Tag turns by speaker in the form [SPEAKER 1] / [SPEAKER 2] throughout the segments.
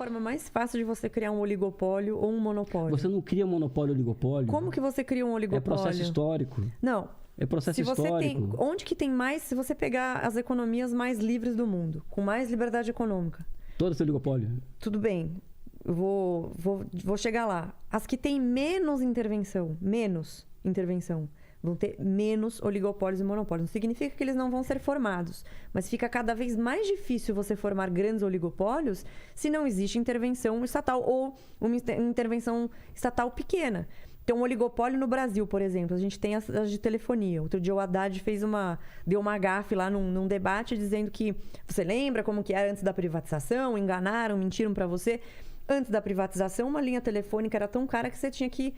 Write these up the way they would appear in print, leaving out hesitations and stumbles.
[SPEAKER 1] forma mais fácil de você criar um oligopólio ou um monopólio?
[SPEAKER 2] Você não cria monopólio ou oligopólio.
[SPEAKER 1] Como que você cria um oligopólio?
[SPEAKER 2] É processo histórico.
[SPEAKER 1] Não.
[SPEAKER 2] É processo histórico.
[SPEAKER 1] Onde que tem mais, se você pegar as economias mais livres do mundo, com mais liberdade econômica?
[SPEAKER 2] Todas têm oligopólio.
[SPEAKER 1] Tudo bem. Eu vou chegar lá. As que têm menos intervenção, vão ter menos oligopólios e monopólios. Não significa que eles não vão ser formados, mas fica cada vez mais difícil você formar grandes oligopólios se não existe intervenção estatal ou uma intervenção estatal pequena. Então, um oligopólio no Brasil, por exemplo, a gente tem as de telefonia. Outro dia o Haddad deu uma gafe lá num debate dizendo que, você lembra como que era antes da privatização? Enganaram, mentiram para você. Antes da privatização, uma linha telefônica era tão cara que você tinha que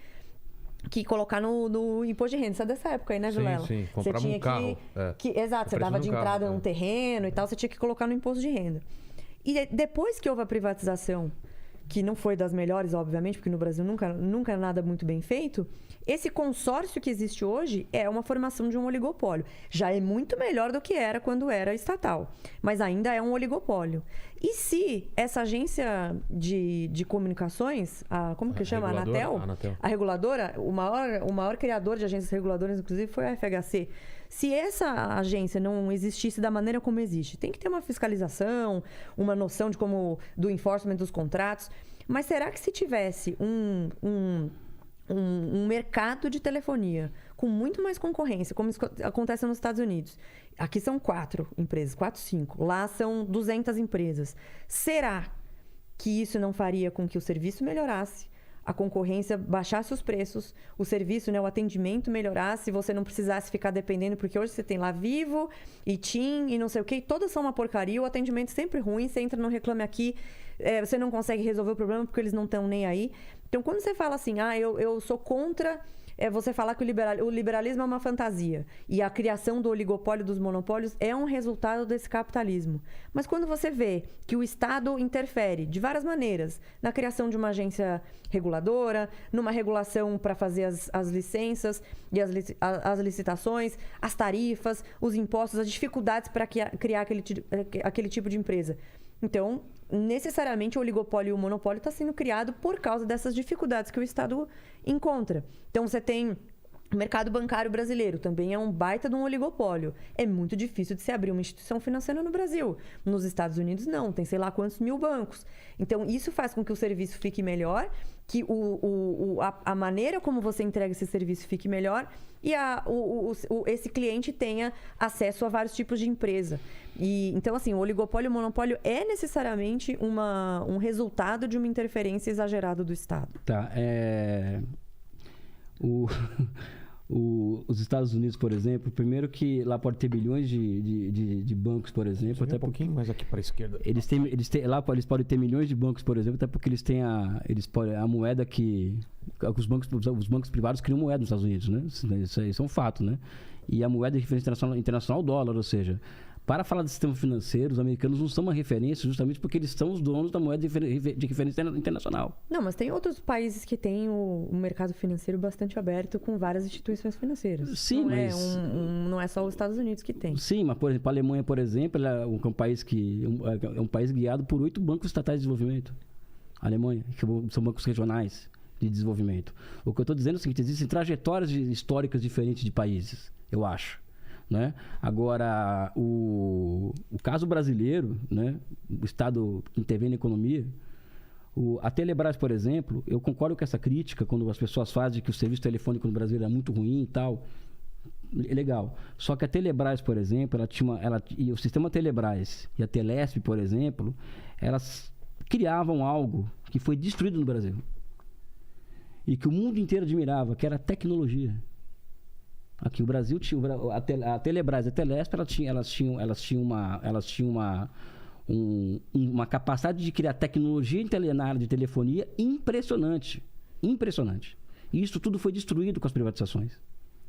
[SPEAKER 1] colocar no imposto de renda. Isso é dessa época aí, né, Vilela?
[SPEAKER 3] Sim, comprava um carro.
[SPEAKER 1] Exato, você dava de entrada num terreno e tal, você tinha que colocar no imposto de renda. E depois que houve a privatização, que não foi das melhores, obviamente, porque no Brasil nunca é nada muito bem feito, esse consórcio que existe hoje é uma formação de um oligopólio. Já é muito melhor do que era quando era estatal, mas ainda é um oligopólio. E se essa agência de comunicações, como que chama? A Anatel? A reguladora, o maior criador de agências reguladoras, inclusive, foi a FHC. Se essa agência não existisse da maneira como existe, tem que ter uma fiscalização, uma noção do enforcement dos contratos. Mas será que se tivesse um mercado de telefonia com muito mais concorrência, como acontece nos Estados Unidos? Aqui são 4 empresas, 5. Lá são 200 empresas. Será que isso não faria com que o serviço melhorasse? A concorrência baixasse os preços, o serviço, o atendimento melhorasse, você não precisasse ficar dependendo, porque hoje você tem lá Vivo e TIM e não sei o quê, todas são uma porcaria, o atendimento é sempre ruim, você entra no Reclame Aqui, você não consegue resolver o problema porque eles não estão nem aí. Então, quando você fala assim, eu sou contra... você falar que o liberalismo é uma fantasia e a criação do oligopólio, dos monopólios, é um resultado desse capitalismo. Mas quando você vê que o Estado interfere de várias maneiras na criação de uma agência reguladora, numa regulação para fazer as licenças e as licitações, as tarifas, os impostos, as dificuldades para criar aquele tipo de empresa. Então, necessariamente, o oligopólio e o monopólio está sendo criado por causa dessas dificuldades que o Estado encontra. Então, você tem o mercado bancário brasileiro, também é um baita de um oligopólio. É muito difícil de se abrir uma instituição financeira no Brasil. Nos Estados Unidos, não. Tem sei lá quantos mil bancos. Então, isso faz com que o serviço fique melhor, que a maneira como você entrega esse serviço fique melhor e esse cliente tenha acesso a vários tipos de empresa. Então, assim, o oligopólio e o monopólio é necessariamente um resultado de uma interferência exagerada do Estado.
[SPEAKER 2] Tá, os Estados Unidos, por exemplo, primeiro que lá pode ter bilhões de bancos, por exemplo.
[SPEAKER 3] Até um pouquinho mais aqui para a esquerda.
[SPEAKER 2] Lá eles podem ter milhões de bancos, por exemplo, até porque eles têm a moeda que... Os bancos privados criam moeda nos Estados Unidos, né? Isso é um fato, né? E a moeda de referência internacional é o dólar, ou seja... Para falar de sistema financeiro, os americanos não são uma referência justamente porque eles são os donos da moeda de referência internacional.
[SPEAKER 1] Não, mas tem outros países que têm o mercado financeiro bastante aberto com várias instituições financeiras.
[SPEAKER 2] Sim,
[SPEAKER 1] não é só os Estados Unidos que tem.
[SPEAKER 2] Sim, mas, por exemplo, a Alemanha, por exemplo, é um país guiado por 8 bancos estatais de desenvolvimento. A Alemanha, que são bancos regionais de desenvolvimento. O que eu estou dizendo é o seguinte, existem trajetórias históricas diferentes de países, eu acho. Né? Agora, o caso brasileiro, né? O Estado que intervém na economia, a Telebrás, por exemplo, eu concordo com essa crítica quando as pessoas fazem que o serviço telefônico no Brasil é muito ruim e tal. É legal. Só que a Telebrás, por exemplo, e o sistema Telebrás e a Telesp, por exemplo, elas criavam algo que foi destruído no Brasil e que o mundo inteiro admirava, que era a tecnologia. Aqui o Brasil tinha a Telebrás e a Telesp, elas tinham uma capacidade de criar tecnologia na área de telefonia impressionante. E isso tudo foi destruído com as privatizações.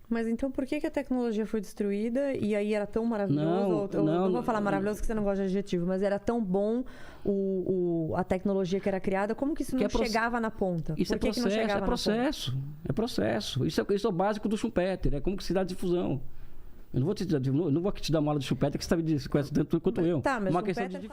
[SPEAKER 1] Mas então por que a tecnologia foi destruída e aí era tão maravilhoso? Não vou falar maravilhoso porque você não gosta de adjetivo, mas era tão bom a tecnologia que era criada, como que isso não chegava na ponta?
[SPEAKER 2] Isso
[SPEAKER 1] por que não chegava na ponta?
[SPEAKER 2] É processo. Isso é o básico do Schumpeter, é como que se dá difusão. Eu não vou aqui te dar uma aula de Schumpeter que você conhece tanto quanto eu.
[SPEAKER 1] Tá, mas
[SPEAKER 2] uma
[SPEAKER 1] Schumpeter
[SPEAKER 2] questão de